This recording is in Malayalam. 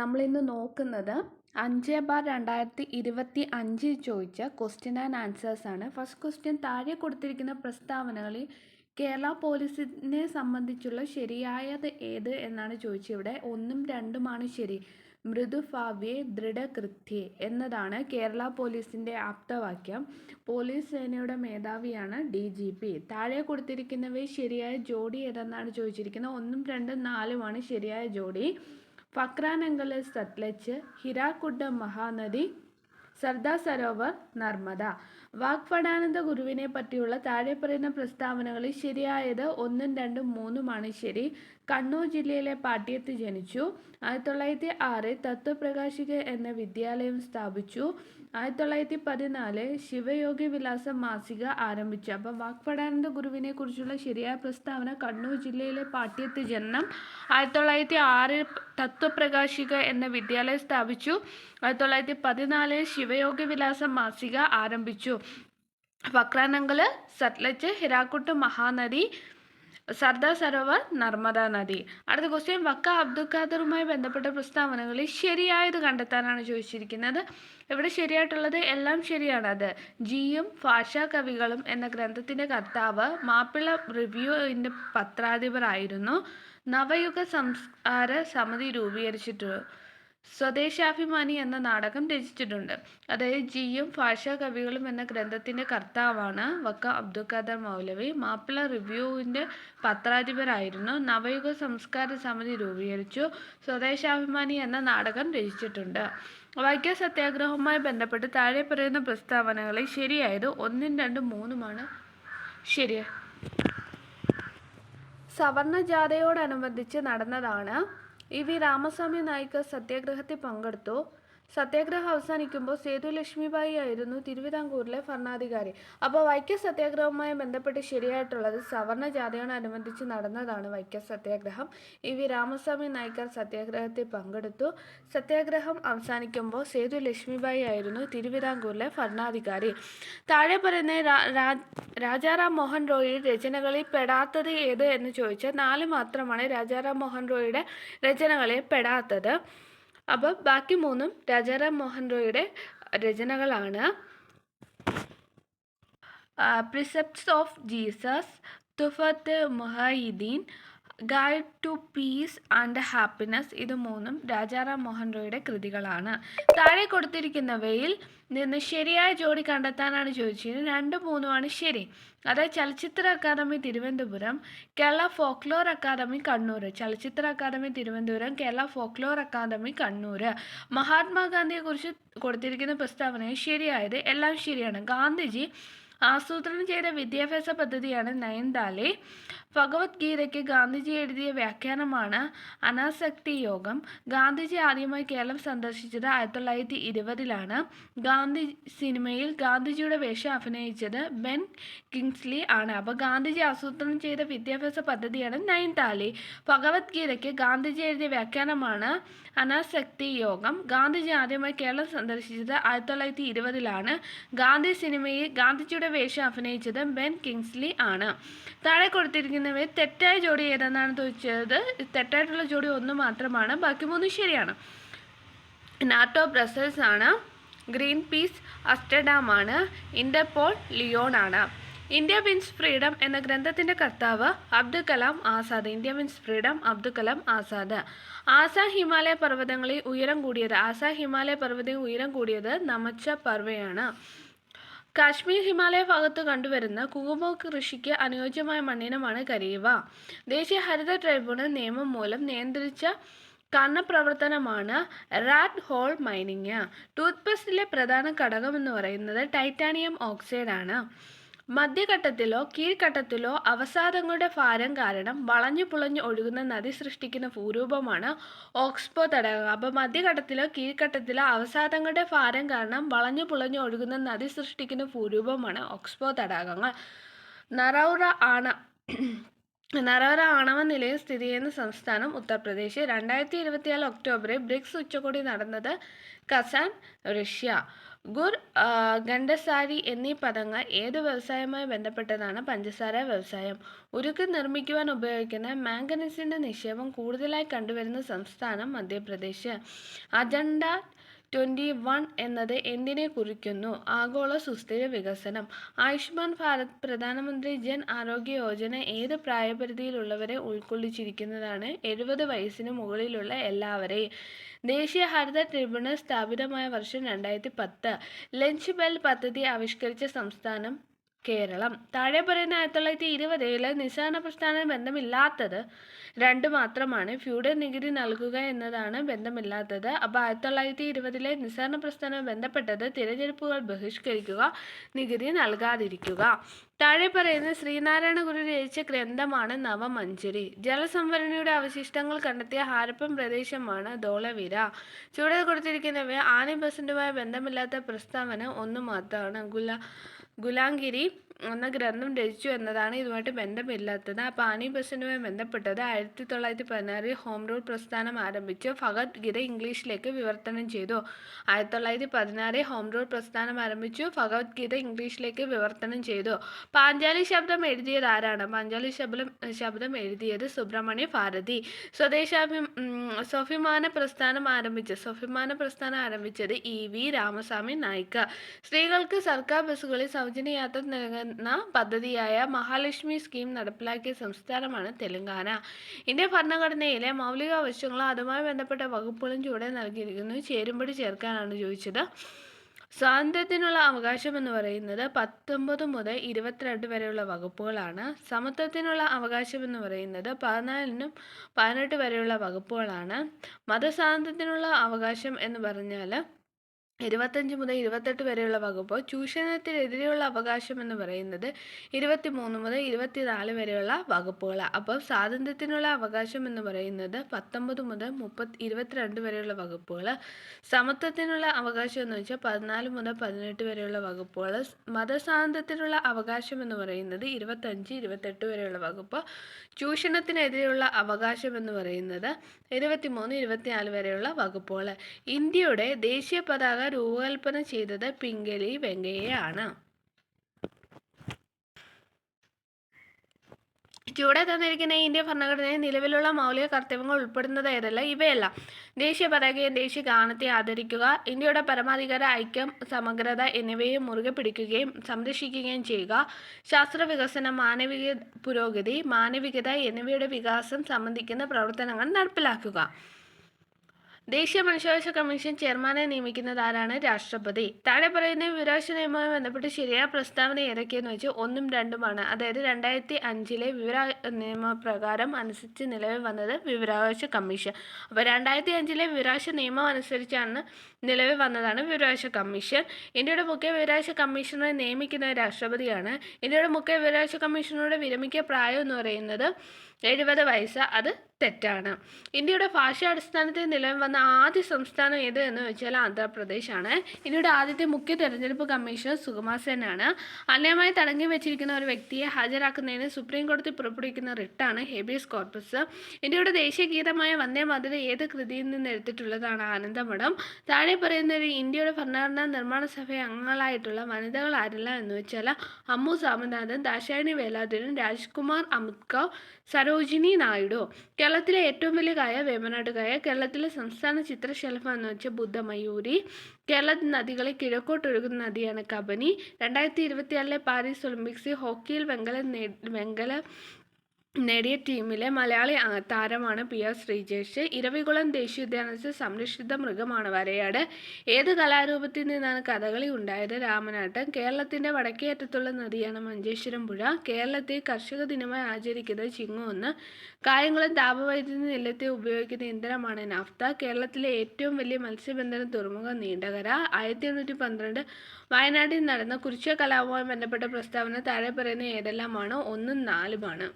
നമ്മളിന്ന് നോക്കുന്നത് 5/2025 ചോദിച്ച ക്വസ്റ്റ്യൻ ആൻഡ് ആൻസേഴ്സ് ആണ്. ഫസ്റ്റ് ക്വസ്റ്റ്യൻ, താഴെ കൊടുത്തിരിക്കുന്ന പ്രസ്താവനകളിൽ കേരള പോലീസിനെ സംബന്ധിച്ചുള്ള ശരിയായത് ഏത് എന്നാണ് ചോദിച്ചിവിടെ. 1ഉം 2ഉമാണ് ശരി. മൃദുഭാവ്യേ ദൃഢകൃത്യേ എന്നതാണ് കേരള പോലീസിൻ്റെ ആപ്തവാക്യം. പോലീസ് സേനയുടെ മേധാവിയാണ് DGP. താഴെ കൊടുത്തിരിക്കുന്നവയിൽ ശരിയായ ജോഡി ഏതെന്നാണ് ചോദിച്ചിരിക്കുന്നത്. 1ഉം 2ഉം 4ഉമാണ് ശരിയായ ജോഡി. ഫക്രാനങ്കൽ സത്ലജ്, ഹിരാക്കുഡ് മഹാനദി, സർദാർ സരോവർ നർമ്മദ. വാഗ്ഭടാനന്ദ ഗുരുവിനെ പറ്റിയുള്ള താഴെ പറയുന്ന പ്രസ്താവനകളിൽ ശരിയായത് 1ഉം 2ഉം 3ഉമാണ് ശരി. കണ്ണൂർ ജില്ലയിലെ പാട്യത്ത് ജനിച്ചു. 1906 തത്വപ്രകാശിക എന്ന വിദ്യാലയം സ്ഥാപിച്ചു. 1914 ശിവയോഗി വിലാസം മാസിക ആരംഭിച്ചു. അപ്പം വാഗ്ഭടാനന്ദ ഗുരുവിനെ കുറിച്ചുള്ള ശരിയായ പ്രസ്താവന കണ്ണൂർ ജില്ലയിലെ പാട്യത്ത് ജനനം. 1906 തത്വപ്രകാശിക എന്ന വിദ്യാലയം സ്ഥാപിച്ചു. 1914 ശിവയോഗി വിലാസം മാസിക ആരംഭിച്ചു. ഫക്രാനങ്കൽ സത്ലജ്, ഹിരാക്കുഡ് മഹാനദി, സർദാർ സരോവർ നർമ്മദ നദി. അടുത്ത ക്വസ്റ്റ്യൻ, വക്ക അബ്ദുൽ ഖാദറുമായി ബന്ധപ്പെട്ട പ്രസ്താവനകളിൽ ശരിയായത് കണ്ടെത്താനാണ് ചോദിച്ചിരിക്കുന്നത്. ഇവിടെ ശരിയായിട്ടുള്ളത് എല്ലാം ശരിയാണ്. അത് ജിയും ഭാഷാ കവികളും എന്ന ഗ്രന്ഥത്തിൻ്റെ കർത്താവ് മാപ്പിള റിവ്യൂവിൻ്റെ പത്രാധിപരായിരുന്നു. നവയുഗ സംസ്കാര സമിതി രൂപീകരിച്ചിട്ടു. സ്വദേശാഭിമാനി എന്ന നാടകം രചിച്ചിട്ടുണ്ട്. അതായത് ജിയും ഭാഷാ കവികളും എന്ന ഗ്രന്ഥത്തിൻ്റെ കർത്താവാണ് വക്ക അബ്ദുൽ ഖാദർ മൗലവി. മാപ്പിള റിവ്യൂവിൻ്റെ പത്രാധിപരായിരുന്നു. നവയുഗ സംസ്കാര സമിതി രൂപീകരിച്ചു. സ്വദേശാഭിമാനി എന്ന നാടകം രചിച്ചിട്ടുണ്ട്. വൈക്കം സത്യാഗ്രഹവുമായി ബന്ധപ്പെട്ട് താഴെ പറയുന്ന പ്രസ്താവനകളിൽ ശരിയായത് 1ഉം 2ഉം 3ഉമാണ് ശരി. സവർണ ജാഥയോടനുബന്ധിച്ച് നടന്നതാണ്. EV രാമസ്വാമി നായ്ക്കർ സത്യാഗ്രഹത്തിൽ പങ്കെടുത്തു. സത്യാഗ്രഹം അവസാനിക്കുമ്പോൾ സേതു ലക്ഷ്മിബായി ആയിരുന്നു തിരുവിതാംകൂറിലെ ഭരണാധികാരി. അപ്പോൾ വൈക്കം സത്യാഗ്രഹവുമായി ബന്ധപ്പെട്ട് ശരിയായിട്ടുള്ളത് സവർണ ജാഥയോടനുബന്ധിച്ച് നടന്നതാണ് വൈക്കം സത്യാഗ്രഹം. EV രാമസ്വാമി നായ്ക്കർ സത്യാഗ്രഹത്തിൽ പങ്കെടുത്തു. സത്യാഗ്രഹം അവസാനിക്കുമ്പോൾ സേതു ലക്ഷ്മിബായി ആയിരുന്നു തിരുവിതാംകൂറിലെ ഭരണാധികാരി. താഴെ പറയുന്ന രാജാറാം മോഹൻ റോയിയുടെ രചനകളിൽ പെടാത്തത് ഏത് എന്ന് ചോദിച്ചാൽ 4 മാത്രമാണ് രാജാറാം മോഹൻ റോയിയുടെ രചനകളിൽ പെടാത്തത്. അപ്പോൾ ബാക്കി 3ഉം രാജാറാം മോഹൻ റോയിയുടെ രചനകളാണ്. Precepts of Jesus, Tuhfat Muwahhidin, guide to peace and happiness, ഇത് 3ഉം രാജാറാം മോഹൻ റോയിയുടെ കൃതികളാണ്. താഴെ കൊടുത്തിരിക്കുന്നവയിൽ നിന്ന് ശരിയായ ജോഡി കണ്ടെത്താനാണ് ചോദിച്ചത്. 2ഉം 3ഉമാണ് ശരി. അതായത് Chalachitra academy Thiruvananthapuram, Kerala folklore academy Kannur. Chalachitra academy Thiruvananthapuram, Kerala folklore academy Kannur. മഹാത്മാഗാന്ധിയെക്കുറിച്ച് കൊടുത്തിരിക്കുന്ന പ്രസ്താവനയിൽ ശരിയായത് എല്ലാം ശരിയാണ്. ഗാന്ധിജി ആസൂത്രണം ചെയ്ത വിദ്യാഭ്യാസ പദ്ധതിയാണ് നയൻതാലി. ഭഗവത്ഗീതയ്ക്ക് ഗാന്ധിജി എഴുതിയ വ്യാഖ്യാനമാണ് അനാസക്തി യോഗം. ഗാന്ധിജി ആദ്യമായി കേരളം സന്ദർശിച്ചത് 1920-ലാണ്. ഗാന്ധി സിനിമയിൽ ഗാന്ധിജിയുടെ വേഷം അഭിനയിച്ചത് ബെൻ കിങ്സ്ലി ആണ്. അപ്പോൾ ഗാന്ധിജി ആസൂത്രണം ചെയ്ത വിദ്യാഭ്യാസ പദ്ധതിയാണ് നയൻതാലി. ഭഗവത്ഗീതയ്ക്ക് ഗാന്ധിജി എഴുതിയ വ്യാഖ്യാനമാണ് അനാസക്തി യോഗം. ഗാന്ധിജി ആദ്യമായി കേരളം സന്ദർശിച്ചത് 1920-ലാണ്. ഗാന്ധി സിനിമയിൽ ഗാന്ധിജിയുടെ വേഷം അഭിനയിച്ചത് ബെൻ കിങ്സ്ലി ആണ്. താഴെ കൊടുത്തിരിക്കുന്നവയിൽ തെറ്റായ ജോഡി ഏതെന്നാണ് ചോദിച്ചത്. തെറ്റായിട്ടുള്ള ജോഡി 1 മാത്രമാണ്. ബാക്കി 3 ശരിയാണ്. നാറ്റോ ബ്രസൽസ് ആണ്. ഗ്രീൻ പീസ് ആംസ്റ്റർഡാം ആണ്. ഇന്റർപോൾ ലിയോൺ ആണ്. ഇന്ത്യ വിൻസ് ഫ്രീഡം എന്ന ഗ്രന്ഥത്തിൻ്റെ കർത്താവ് Abdul Kalam Azad. India wins freedom Abdul Kalam Azad. Assam Himalaya പർവ്വതങ്ങളിൽ ഉയരം കൂടിയത് നമച്ച പർവ്വയാണ്. കാശ്മീർ ഹിമാലയ ഭാഗത്ത് കണ്ടുവരുന്ന കുങ്കുമ കൃഷിക്ക് അനുയോജ്യമായ മണ്ണിനമാണ് കരീവ. ദേശീയ ഹരിത ട്രൈബ്യൂണൽ നിയമം മൂലം നിയന്ത്രിച്ച കർണപ്രവർത്തനമാണ് റാറ്റ് ഹോൾ മൈനിങ്. ടൂത്ത്പേസ്റ്റിലെ പ്രധാന ഘടകമെന്ന് പറയുന്നത് ടൈറ്റാനിയം ഓക്സൈഡ് ആണ്. മധ്യഘട്ടത്തിലോ കീഴ്ഘട്ടത്തിലോ അവസാദങ്ങളുടെ ഭാരം കാരണം വളഞ്ഞു പുളഞ്ഞു ഒഴുകുന്ന നദി സൃഷ്ടിക്കുന്ന ഭൂരൂപമാണ് ഓക്സ്ബോ തടാകം. അപ്പോൾ മധ്യഘട്ടത്തിലോ കീഴ്ഘട്ടത്തിലോ അവസാദങ്ങളുടെ ഭാരം കാരണം വളഞ്ഞു പുളഞ്ഞു ഒഴുകുന്ന നദി സൃഷ്ടിക്കുന്ന ഭൂരൂപമാണ് ഓക്സ്ബോ തടാകങ്ങൾ. നറൗറ ആണ് നരവര ആണവ നിലയം സ്ഥിതി ചെയ്യുന്ന സംസ്ഥാനം ഉത്തർപ്രദേശ്. 2024 ഒക്ടോബറിൽ ബ്രിക്സ് ഉച്ചകോടി നടന്നത് കസാൻ, റഷ്യ. ഗുർ, ഖണ്ഡസാരി എന്നീ പദങ്ങൾ ഏത് വ്യവസായവുമായി ബന്ധപ്പെട്ടതാണ്? പഞ്ചസാര വ്യവസായം. ഉരുക്ക് നിർമ്മിക്കുവാൻ ഉപയോഗിക്കുന്ന മാംഗനീസിന്റെ നിക്ഷേപം കൂടുതലായി കണ്ടുവരുന്ന സംസ്ഥാനം മധ്യപ്രദേശ്. അജണ്ട 21 എന്നത് എന്തിനെ കുറിക്കുന്നു? ആഗോള സുസ്ഥിര വികസനം. ആയുഷ്മാൻ ഭാരത് പ്രധാനമന്ത്രി ജൻ ആരോഗ്യ യോജന ഏത് പ്രായപരിധിയിലുള്ളവരെ ഉൾക്കൊള്ളിച്ചിരിക്കുന്നതാണ്? 70 വയസ്സിന് മുകളിലുള്ള എല്ലാവരെയും. ദേശീയ ഹരിത ട്രിബ്യൂണൽ സ്ഥാപിതമായ വർഷം 2010. ലഞ്ച് ബെൽ പദ്ധതി ആവിഷ്കരിച്ച സംസ്ഥാനം കേരളം. താഴെ പറയുന്ന 1920 നിസ്സഹകരണ പ്രസ്ഥാനം ബന്ധമില്ലാത്തത് 2 മാത്രമാണ്. ഫ്യൂഡൽ നികുതി നൽകുക എന്നതാണ് ബന്ധമില്ലാത്തത്. അപ്പോൾ 1920 നിസ്സഹകരണ പ്രസ്ഥാനം ബന്ധപ്പെട്ടത് തിരഞ്ഞെടുപ്പുകൾ ബഹിഷ്കരിക്കുക, നികുതി നൽകാതിരിക്കുക. താഴെ പറയുന്ന ശ്രീനാരായണ ഗുരു രചിച്ച ഗ്രന്ഥമാണ് നവമഞ്ജരി. ജലസംഭരണിയുടെ അവശിഷ്ടങ്ങൾ കണ്ടെത്തിയ ഹാരപ്പൻ പ്രദേശമാണ് ധോളവീര. ചുവടെ കൊടുത്തിരിക്കുന്നവ ആനി ബസന്റുമായി ബന്ധമില്ലാത്ത പ്രസ്താവന 1 മാത്രമാണ്. ഗുലാംഗിരി എന്ന ഗ്രന്ഥം രചിച്ചു എന്നതാണ് ഇതുമായിട്ട് ബന്ധമില്ലാത്തത്. അപ്പോൾ ആനി ബസന്റുമായി ബന്ധപ്പെട്ടത് 1916 ഹോം റൂൾ പ്രസ്ഥാനം ആരംഭിച്ചു. ഭഗവത്ഗീത ഇംഗ്ലീഷിലേക്ക് വിവർത്തനം ചെയ്തു. 1916 ഹോം റൂൾ പ്രസ്ഥാനം ആരംഭിച്ചു. ഭഗവത്ഗീത ഇംഗ്ലീഷിലേക്ക് വിവർത്തനം ചെയ്തു. പാഞ്ചാലി ശബ്ദം എഴുതിയത് ആരാണ്? പാഞ്ചാലി ശബ്ദം എഴുതിയത് സുബ്രഹ്മണ്യ ഭാരതി. സ്വാഭിമാന പ്രസ്ഥാനം ആരംഭിച്ചത് EV രാമസ്വാമി നായ്ക്ക്. സ്ത്രീകൾക്ക് സർക്കാർ ബസ്സുകളിൽ സൗജന്യ യാത്ര നൽകുന്ന പദ്ധതിയായ മഹാലക്ഷ്മി സ്കീം നടപ്പിലാക്കിയ സംസ്ഥാനമാണ് തെലങ്കാന. ഇന്ത്യൻ ഭരണഘടനയിലെ മൗലിക ആവശ്യങ്ങളും അതുമായി ബന്ധപ്പെട്ട വകുപ്പുകളും ചുവടെ നൽകിയിരിക്കുന്നു. ചേരുംപടി ചേർക്കാനാണ് ചോദിച്ചത്. സ്വാതന്ത്ര്യത്തിനുള്ള അവകാശം എന്ന് പറയുന്നത് 19 മുതൽ 22 വരെയുള്ള വകുപ്പുകളാണ്. സമത്വത്തിനുള്ള അവകാശം എന്ന് പറയുന്നത് 14 18 വരെയുള്ള വകുപ്പുകളാണ്. മതസ്വാതന്ത്ര്യത്തിനുള്ള അവകാശം എന്ന് പറഞ്ഞാൽ 25 മുതൽ 28 വരെയുള്ള വകുപ്പ്. ചൂഷണത്തിനെതിരെയുള്ള അവകാശം എന്ന് പറയുന്നത് 23 മുതൽ 24 വരെയുള്ള വകുപ്പുകൾ. അപ്പോൾ സ്വാതന്ത്ര്യത്തിനുള്ള അവകാശം എന്ന് പറയുന്നത് 19 മുതൽ 22 വരെയുള്ള വകുപ്പുകൾ. സമത്വത്തിനുള്ള അവകാശം എന്ന് വെച്ചാൽ 14 മുതൽ 18 വരെയുള്ള വകുപ്പുകൾ. മതസ്വാതന്ത്ര്യത്തിനുള്ള അവകാശം എന്ന് പറയുന്നത് 25, 28 വരെയുള്ള വകുപ്പ്. ചൂഷണത്തിനെതിരെയുള്ള അവകാശം എന്ന് പറയുന്നത് 23, 24 വരെയുള്ള വകുപ്പുകൾ. ഇന്ത്യയുടെ ദേശീയ പതാക രൂപകൽപ്പന ചെയ്തത് പിംഗലി വെങ്കയ്യയാണ്. ചുവടെ തന്നിരിക്കുന്ന ഇന്ത്യ ഭരണഘടനയിൽ നിലവിലുള്ള മൗലിക കർത്തവ്യങ്ങൾ ഉൾപ്പെടുന്നത് ഏതെല്ലാം? ഇവയെല്ലാം: ദേശീയ പതാകയും ദേശീയ ഗാനത്തെ ആദരിക്കുക, ഇന്ത്യയുടെ പരമാധികാര, ഐക്യം, സമഗ്രത എന്നിവയെ മുറുകെ പിടിക്കുകയും സംരക്ഷിക്കുകയും ചെയ്യുക, ശാസ്ത്ര വികസനം, മാനവിക പുരോഗതി, മാനവികത എന്നിവയുടെ വികാസം സംബന്ധിക്കുന്ന പ്രവർത്തനങ്ങൾ നടപ്പിലാക്കുക. ദേശീയ മനുഷ്യാവകാശ കമ്മീഷൻ ചെയർമാനെ നിയമിക്കുന്നത് ആരാണ്? രാഷ്ട്രപതി. താഴെ പറയുന്ന വിവരാവകാശ നിയമവുമായി ബന്ധപ്പെട്ട് ശരിയായ പ്രസ്താവന ഏതൊക്കെയെന്ന് വെച്ചാൽ 1ഉം 2ഉമാണ്. അതായത് 2005 വിവരാവകാശ നിയമപ്രകാരം അനുസരിച്ച് നിലവിൽ വന്നത് വിവരാവകാശ കമ്മീഷൻ. അപ്പോൾ 2005 വിവരാവകാശ നിയമം അനുസരിച്ചാണ് നിലവിൽ വന്നതാണ് വിവരാവകാശ കമ്മീഷൻ. ഇന്ത്യയുടെ മുഖ്യ വിവരാവകാശ കമ്മീഷണറെ നിയമിക്കുന്നത് രാഷ്ട്രപതിയാണ്. ഇന്ത്യയുടെ മുഖ്യ വിവരാവകാശ കമ്മീഷണറുടെ വിരമിക്ക പ്രായം എന്ന് പറയുന്നത് 70 വയസ്സ്. അത് തെറ്റാണ്. ഇന്ത്യയുടെ ഭാഷാടിസ്ഥാനത്തിൽ നിലവിൽ വന്ന ആദ്യ സംസ്ഥാനം ഏത് എന്ന് വെച്ചാൽ ആന്ധ്രാപ്രദേശാണ്. ഇന്ത്യയുടെ ആദ്യത്തെ മുഖ്യ തെരഞ്ഞെടുപ്പ് കമ്മീഷണർ സുകുമാർ സെനാണ്. അന്യായമായി തടങ്കി വെച്ചിരിക്കുന്ന ഒരു വ്യക്തിയെ ഹാജരാക്കുന്നതിന് സുപ്രീം കോടതി പുറപ്പെടുവിക്കുന്ന റിട്ടാണ് ഹേബിയസ് കോർപ്പസ്. ഇന്ത്യയുടെ ദേശീയ ഗീതമായ വന്ദേ മാതരം ഏത് കൃതിയിൽ നിന്ന് എടുത്തിട്ടുള്ളതാണ്? ആനന്ദമഠം. താഴെ പറയുന്നത് ഇന്ത്യയുടെ ഭരണഘടനാ നിർമ്മാണ സഭ അംഗങ്ങളായിട്ടുള്ള വനിതകൾ ആരെല്ലാം എന്ന് വെച്ചാൽ അമ്മു സ്വാമിനാഥൻ, ദാക്ഷായണി വേലായുധൻ, രാജ്കുമാർ അമുദ്കർ, സരോജിനി നായിഡു. കേരളത്തിലെ ഏറ്റവും വലിയ കായ വേമ്പനാട്ട് കായ. കേരളത്തിലെ സംസ്ഥാന ചിത്രശലഭം എന്ന് വെച്ചാൽ ബുദ്ധമയൂരി. കേരള നദികളിൽ കിഴക്കോട്ടൊഴുകുന്ന നദിയാണ് കബനി. 2024 പാരീസ് ഒളിമ്പിക്സിൽ ഹോക്കിയിൽ വെങ്കലം നേടിയ ടീമിലെ മലയാളി താരമാണ് PR ശ്രീജേഷ്. ഇരവികുളം ദേശീയോദ്യാനത്തിൽ സംരക്ഷിത മൃഗമാണ് വരയാട്. ഏത് കലാരൂപത്തിൽ നിന്നാണ് കഥകളി ഉണ്ടായത്? രാമനാട്ടം. കേരളത്തിൻ്റെ വടക്കേ അറ്റത്തുള്ള നദിയാണ് മഞ്ചേശ്വരം പുഴ. കേരളത്തിൽ കർഷക ദിനമായി ആചരിക്കുന്നത് ചിങ്ങം 1. കായംകുളം താപവൈദ്യുതി നിലയത്തിൽ ഉപയോഗിക്കുന്ന ഇന്ധനമാണ് നാഫ്ത. കേരളത്തിലെ ഏറ്റവും വലിയ മത്സ്യബന്ധന തുറമുഖം നീണ്ടകര. 1812 വയനാട്ടിൽ നടന്ന കുരിശ കലാപവുമായി ബന്ധപ്പെട്ട പ്രസ്താവന താഴെ പറയുന്ന ഏതെല്ലാമാണ്? 1ഉം 4ഉമാണ്.